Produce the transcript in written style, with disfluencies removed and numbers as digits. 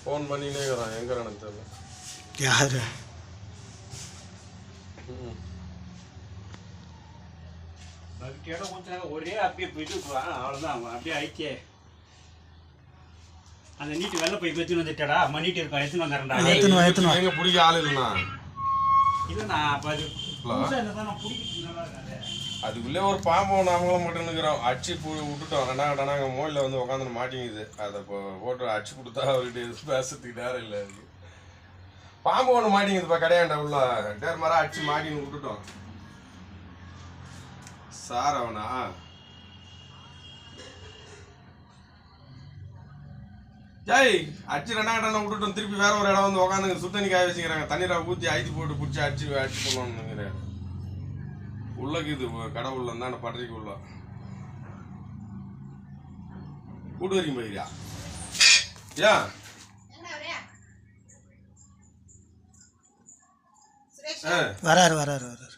Phone பண்ணினே இருக்கிறான், எங்கே எனக்கு தெரியல. யாரு? ஒரே அப்படியே போயிட்டு அவ்வளோதான், அப்படியே ஆயிடுச்சே. அந்த நீட்டு வெள்ளை போய் வச்சுன்னு வந்துட்டாடா, மண்ணிட்டு இருக்கோம், எடுத்துன்னு வந்துடுறா. எங்க பிடிக்க ஆள் இல்லைண்ணா. இல்லைண்ணா, அப்போ அது நான் பிடிக்கிறது. அதுக்குள்ளே ஒரு பாம்பு ஒன்று அவங்களும் மட்டும் இருக்கிறோம். அடிச்சு விட்டுட்டோம். ரெண்டாங்க நாங்கள் மோலில் வந்து உட்காந்து மாட்டிங்குது. அதை இப்போ போட்டு அடிச்சு கொடுத்தா அவர்கிட்ட எது பேசுறதுக்கு நேரம் இல்லை. அது பாம்பு ஒன்று மாட்டிங்குதுப்பா கடையாண்ட உள்ள டேர் மாதிரி அடிச்சு மாட்டின்னு விட்டுட்டோம். சார் அவனா ஜாய் அடிச்சு ரெண்டாங்க விட்டுட்டோம். திருப்பி வேற ஒரு இடம் வந்து உட்காந்து சுத்தண்ணி காய வச்சுக்கிறாங்க. தண்ணீரை ஊற்றி ஐத்தி போட்டு பிடிச்சி அடிச்சு போடணுங்கிறேன். உள்ளக்கு இது கடை உள்ள இருந்தா பட்டறைக்கு உள்ள கூட்டு வரைக்கும் போயிருக்கியா? ஏன் வராரு வராரு வராரு.